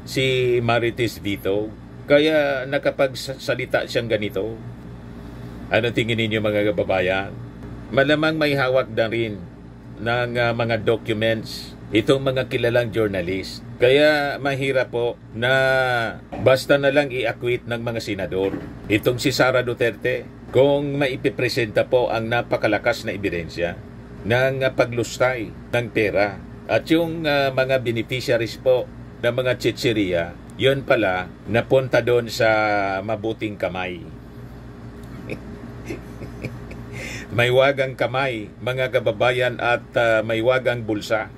si Marites Vito. Kaya nakapagsalita siyang ganito. Ano tingin ninyo mga kababayan? Malamang may hawak na rin ng mga documents itong mga kilalang journalist. Kaya mahirap po na basta na lang i-acquit ng mga senador. Itong si Sara Duterte, kung maipipresenta po ang napakalakas na ebidensya ng paglustay ng pera at yung mga beneficiaries po ng mga chichiriya, yun pala napunta doon sa mabuting kamay. May wagang kamay, mga kababayan, at may wagang bulsa.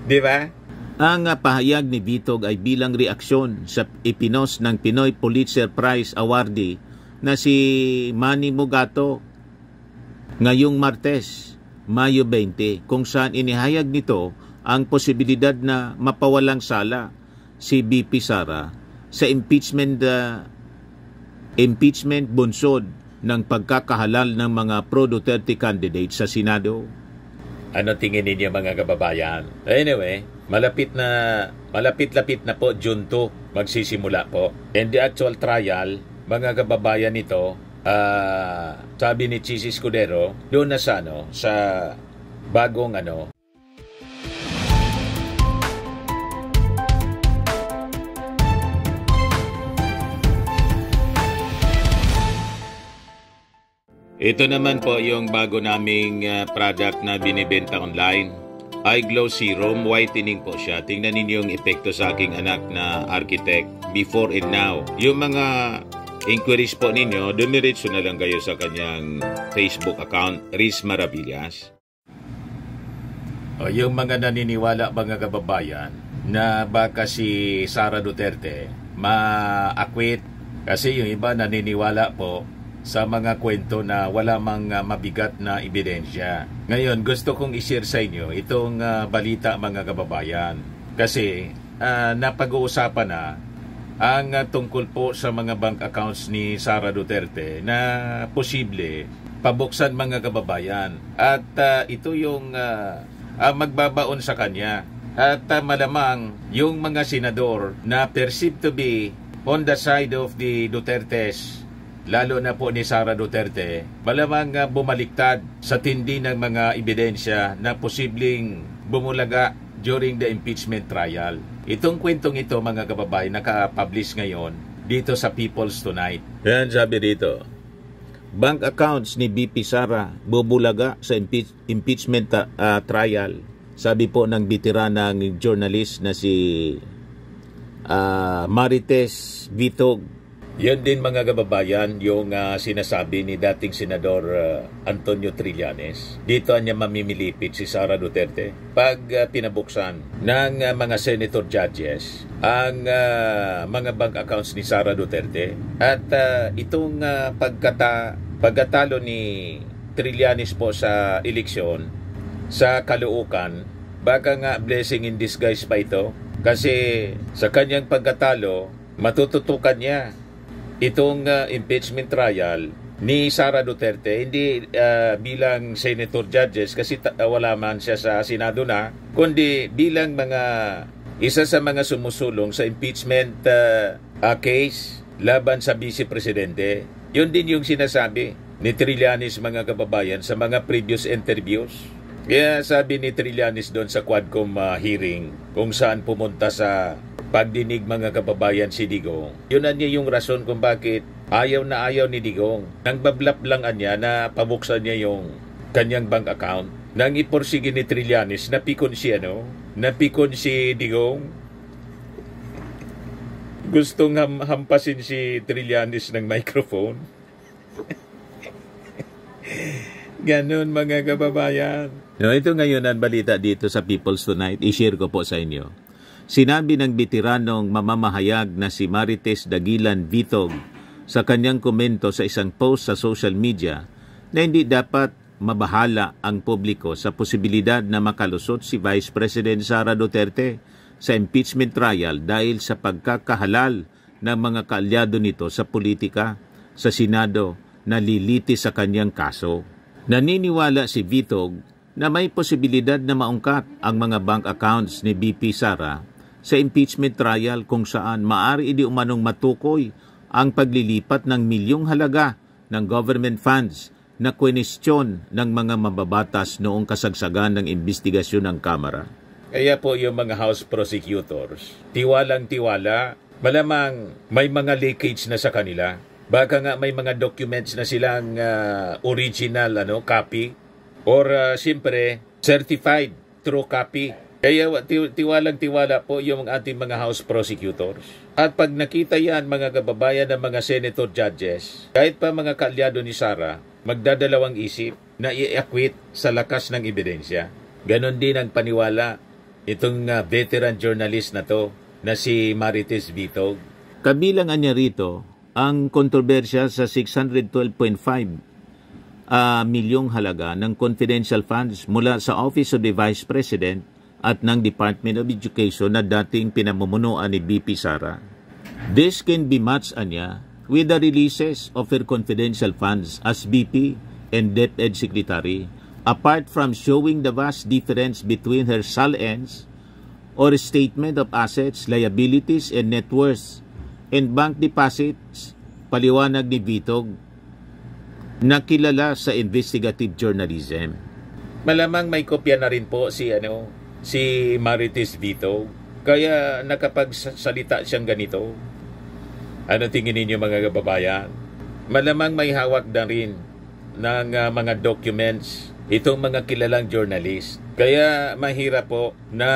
Di ba? Ang pahayag ni Vitog ay bilang reaksyon sa ipinos ng Pinoy Pulitzer Prize awardee na si Manny Mugato ngayong Martes, Mayo 20, kung saan inihayag nito ang posibilidad na mapawalang sala si BP Sara sa impeachment bunsod ng pagkakahalal ng mga pro-Duterte candidates sa Senado. Ano tingin ninyo mga kababayan? Anyway, malapit na po June 2 magsisimula po. And the actual trial, mga kababayan nito, sabi ni Chis Escudero, doon na sa bagong Ito naman po yung bago naming product na binibenta online. iGlow Serum, whitening po siya. Tingnan ninyo yung epekto sa aking anak na architect before and now. Yung mga inquiries po ninyo, dumiretso na lang kayo sa kanyang Facebook account, Riz Maravillas. Yung mga naniniwala mga kababayan na baka si Sara Duterte ma-acquit kasi yung iba naniniwala po sa mga kwento na wala mang mabigat na ebidensya. Ngayon, gusto kong i-share sa inyo itong balita mga kababayan. Kasi napag-uusapan na ang tungkol po sa mga bank accounts ni Sara Duterte na posible pabuksan mga kababayan. At ito yung magbabaon sa kanya. At malamang yung mga senador na perceived to be on the side of the Dutertes, lalo na po ni Sara Duterte, malamang bumaliktad sa tindi ng mga ebidensya na posibleng bumulaga during the impeachment trial. Itong kwentong ito mga kababayan naka-publish ngayon dito sa People's Tonight. Yan sabi dito, bank accounts ni BP Sara bubulaga sa impeachment trial. Sabi po ng veteranang journalist na si Marites Vitog. Yan din mga kababayan yung sinasabi ni dating Senador Antonio Trillanes. Dito niya mamimilipit si Sara Duterte pag pinabuksan ng mga senator judges ang mga bank accounts ni Sara Duterte. At itong pagkatalo ni Trillanes po sa eleksyon sa Caloocan, baka nga blessing in disguise pa ito kasi sa kanyang pagkatalo matututukan niya itong impeachment trial ni Sara Duterte, hindi bilang senator judges kasi wala man siya sa Senado na, kundi bilang isa sa mga sumusulong sa impeachment case laban sa Vice Presidente. Yun din yung sinasabi ni Trillanes mga kababayan sa mga previous interviews. Kaya sabi ni Trillanes doon sa Quadcom hearing kung saan pumunta sa pagdinig mga kababayan si Digong. Yun niya yung rason kung bakit ayaw na ayaw ni Digong. Nang bablap lang niya na pabuksan niya yung kanyang bank account. Nang iporsige ni Trillanes, napikon si Digong. Gustong hampasin si Trillanes ng microphone. Ganon mga kababayan. No, ito ngayon ang balita dito sa People's Tonight. I-share ko po sa inyo. Sinabi ng veteranong mamamahayag na si Marites Dagilan Vitog sa kanyang komento sa isang post sa social media na hindi dapat mabahala ang publiko sa posibilidad na makalusot si Vice President Sara Duterte sa impeachment trial dahil sa pagkakahalal ng mga kaalyado nito sa politika sa Senado na lilitis sa kanyang kaso. Naniniwala si Vitog na may posibilidad na maungkat ang mga bank accounts ni BP Sara sa impeachment trial kung saan maaari di umanong matukoy ang paglilipat ng milyong halaga ng government funds na kwenestyon ng mga mababatas noong kasagsagan ng investigasyon ng Kamara. Kaya po yung mga House prosecutors, tiwalang-tiwala, malamang may mga leakage na sa kanila. Baka nga may mga documents na silang original copy or siyempre certified true copy. Kaya tiwalang-tiwala po yung ating mga House prosecutors. At pag nakita yan mga kababayan ng mga senator judges, kahit pa mga kaalyado ni Sara, magdadalawang isip na i-acquit sa lakas ng ebidensya. Ganon din ang paniwala itong veteran journalist na to na si Marites Vitog. Kabilang niya rito ang kontrobersya sa 612.5 milyong halaga ng confidential funds mula sa Office of the Vice President at ng Department of Education na dating pinamumunuan ni BP Sara. This can be matched anya with the releases of her confidential funds as BP and DepEd Secretary, apart from showing the vast difference between her SALENS or statement of assets, liabilities, and net worth and bank deposits, paliwanag ni Vitog, na kilala sa investigative journalism. Malamang may kopya na rin po si Marites Vitog, kaya nakapagsalita siyang ganito. Ano tingin ninyo mga kababayan? Malamang may hawak na rin ng mga documents itong mga kilalang journalist. Kaya mahirap po na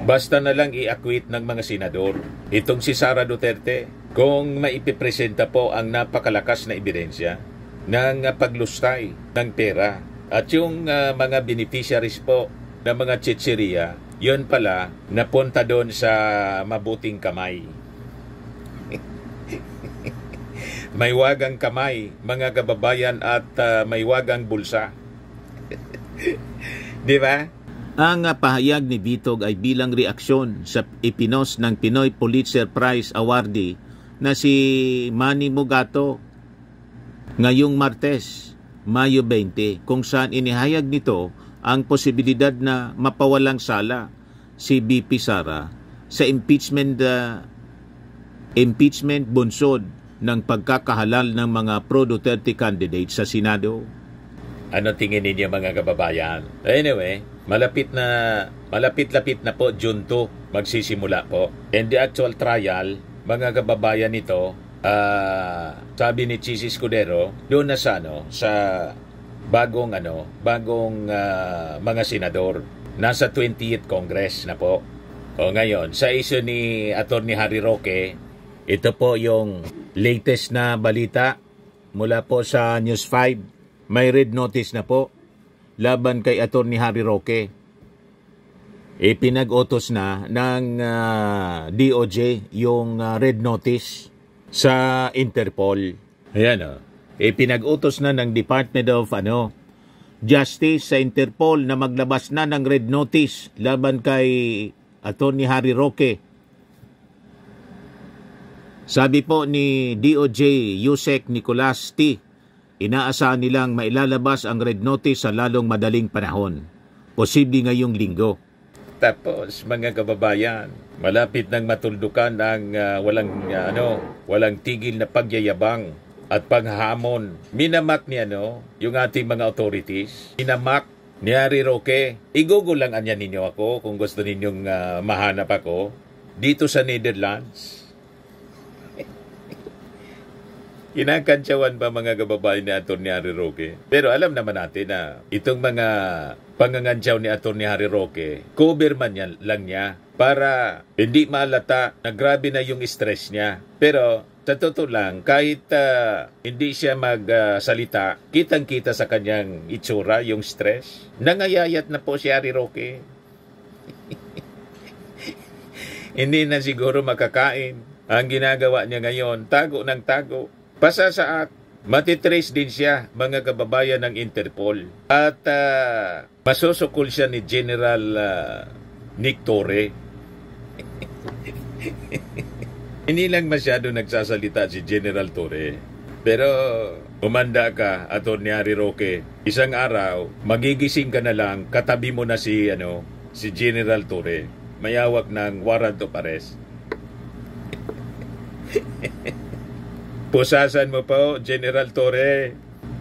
basta na lang i-acquit ng mga senador. Itong si Sara Duterte, kung maipipresenta po ang napakalakas na ebidensya ng paglustay ng pera at yung mga beneficiaries po ng mga chichiriya, yun pala napunta doon sa mabuting kamay. May wagang kamay, mga kababayan, at may wagang bulsa. Di ba? Ang pahayag ni Vitog ay bilang reaksyon sa ipinos ng Pinoy Pulitzer Prize awardee na si Manny Mugato ngayong Martes, Mayo 20, kung saan inihayag nito ang posibilidad na mapawalang sala si BP Sara sa impeachment bunsod ng pagkakahalal ng mga pro-Duterte candidates sa Senado. Ano tingin ninyo mga kababayan? Anyway, malapit na po June 2 magsisimula po. And the actual trial, mga kababayan nito, sabi ni Chis Escudero, doon na sa bagong mga senador. Nasa 20th Congress na po. O ngayon, sa issue ni Atty. Harry Roque, ito po yung latest na balita mula po sa News 5. May red notice na po laban kay Atty. Harry Roque. Pinag-utos na ng DOJ yung red notice sa Interpol. Ayan pinag-utos na ng Department of Justice sa Interpol na maglabas na ng red notice laban kay Atty. Harry Roque. Sabi po ni DOJ Yusek Nicolas T., inaasahan nilang mailalabas ang red notice sa lalong madaling panahon. Posible ngayong linggo. Tapos mga kababayan, malapit nang matuldukan ang walang tigil na pagyayabang at panghamon. Minamak ni yung ating mga authorities. Minamak ni Harry Roque. I-google lang anya ninyo ako kung gusto ninyong mahanap ako. Dito sa Netherlands. Kinakantsawan ba mga kababayan ni Atty. Harry Roque? Pero alam naman natin na itong mga pangangantsaw ni Atty. Harry Roque, cover man lang niya para hindi malata na grabe na yung stress niya. Pero sa totoo lang, kahit hindi siya magsalita, kitang-kita sa kanyang itsura yung stress. Nangayayat na po si Harry Roque. Hindi na siguro makakain. Ang ginagawa niya ngayon, tago ng tago. Pasasaat, matitrace din siya, mga kababayan ng Interpol. At masusukol siya ni General Nick Torre. Hindi lang masyado nagsasalita si General Torre. Pero umanda ka, Atty. Harry Roque, isang araw, magigising ka na lang, katabi mo na si General Torre. Mayawak ng warrant of arrest. Pusasan mo po, General Torre,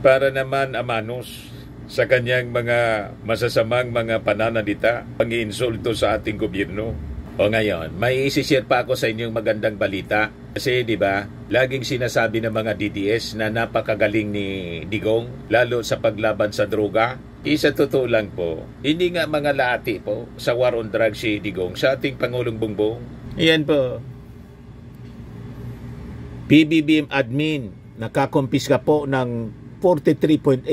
para naman amanos sa kanyang mga masasamang mga pananalita, pang-iinsulto sa ating gobyerno. O ngayon, may isi-share pa ako sa inyong magandang balita. Kasi, di ba, laging sinasabi ng mga DDS na napakagaling ni Digong, lalo sa paglaban sa droga. Isa totoo lang po, hindi nga mga lati po sa war on drugs si Digong sa ating Pangulong Bongbong. Iyan po. PBBM admin, nakakumpiska po ng 43.8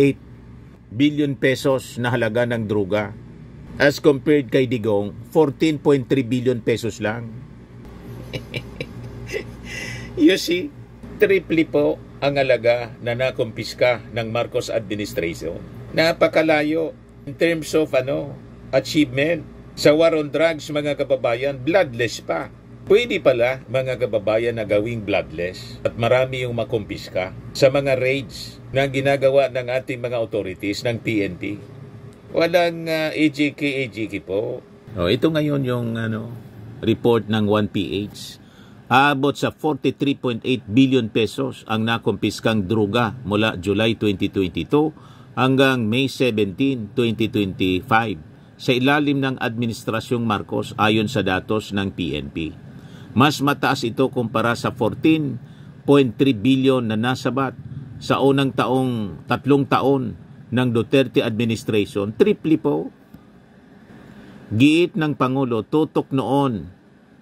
billion pesos na halaga ng droga. As compared kay Digong, 14.3 billion pesos lang. You see, triple po ang halaga na nakumpiska ng Marcos administration. Napakalayo in terms of achievement. Sa war on drugs, mga kababayan, bloodless pa. Pwede pala, mga kababayan, na gawing bloodless at marami yung makumpiska sa mga raids na ginagawa ng ating mga authorities ng PNP. Walang AJK po. Ito ngayon yung report ng 1PH. Aabot sa 43.8 billion pesos ang nakumpiskang droga mula July 2022 hanggang May 17, 2025 sa ilalim ng Administrasyong Marcos ayon sa datos ng PNP. Mas mataas ito kumpara sa 14.3 billion na nasabat sa unang 3 taon ng Duterte administration. Triple po. Giit ng Pangulo, tutok noon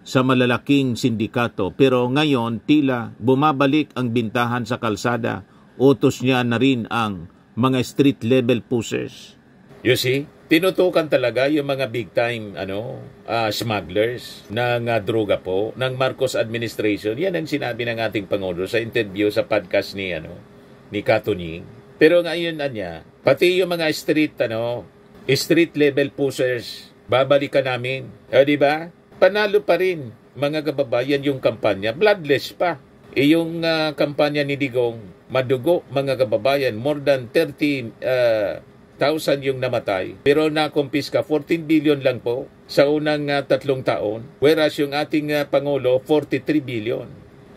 sa malalaking sindikato, pero ngayon tila bumabalik ang bintahan sa kalsada. Utos niya na rin ang mga street level pushers. You see? Tinutukan talaga yung mga big time smugglers ng droga po ng Marcos administration. Yan ang sinabi ng ating Pangulo sa interview sa podcast ni Katunying. Pero ngayon pati yung mga street level pushers, babalikan namin. Di ba? Panalo pa rin, mga kababayan, yung kampanya. Bloodless pa. Yung kampanya ni Digong, madugo, mga kababayan, more than 30,000 yung namatay. Pero nakumpiska 14 billion lang po sa unang 3 taon. Whereas yung ating Pangulo, 43 billion.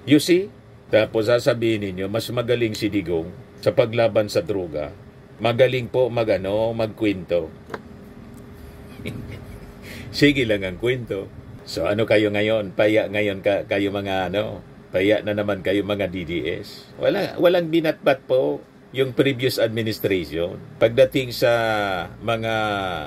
You see? Tapos sasabihin ninyo, mas magaling si Digong sa paglaban sa droga. Magaling po magkwento. Sige lang ang kwento. So ano kayo ngayon? Paya ngayon kayo mga paya na naman kayo mga DDS. Walang binatbat po yung previous administration pagdating sa mga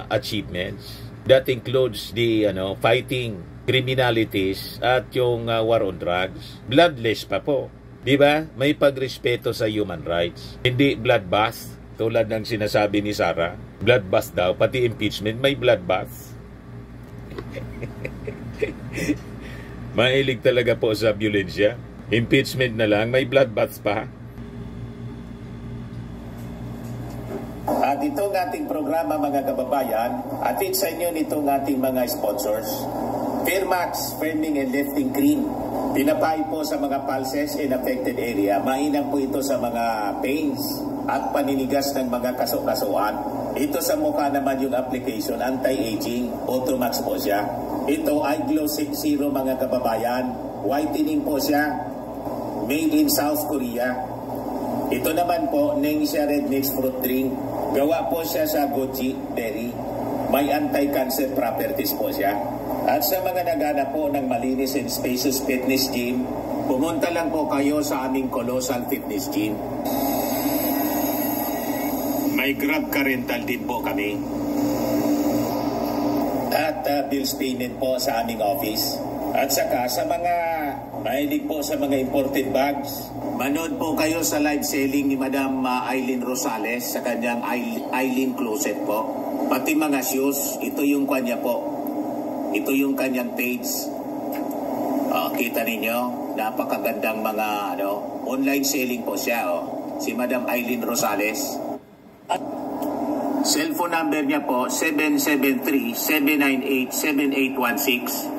achievements. That includes the fighting criminalities at yung war on drugs. Bloodless pa po. Di ba? May pagrespeto sa human rights. Hindi bloodbath tulad ng sinasabi ni Sara. Bloodbath daw, pati impeachment may bloodbath. Mahilig talaga po sa violensya. Impeachment na lang, may bloodbath pa. At itong ating programa, mga kababayan, atid sa inyo nitong ating mga sponsors. Fairmax, Firming and Lifting Cream. Pinapay po sa mga pulses in affected area. Mainam po ito sa mga pains at paninigas ng mga kaso-kasuan. Ito sa mukha naman yung application, anti-aging, Automax po siya. Ito ay Glow 60, mga kababayan. Whitening po siya. Made in South Korea. Ito naman po, Ningxia Red Mix Fruit Drink. Gawa po siya sa goji berry. May anti-cancer properties po siya. At sa mga naghanap po ng malinis and spacious fitness gym, pumunta lang po kayo sa aming Colossal Fitness Gym. May Grab Car Rental din po kami. At bills payment po sa aming office. At saka sa mga mahilig po sa mga imported bags, manood po kayo sa live selling ni Madam Aileen Rosales sa kanyang Aileen Closet po. Pati mga shoes, ito yung kanya po. Ito yung kanyang page. Kita ninyo, napakagandang mga online selling po siya. Si Madam Aileen Rosales. At cellphone number niya po, 773-798-7816.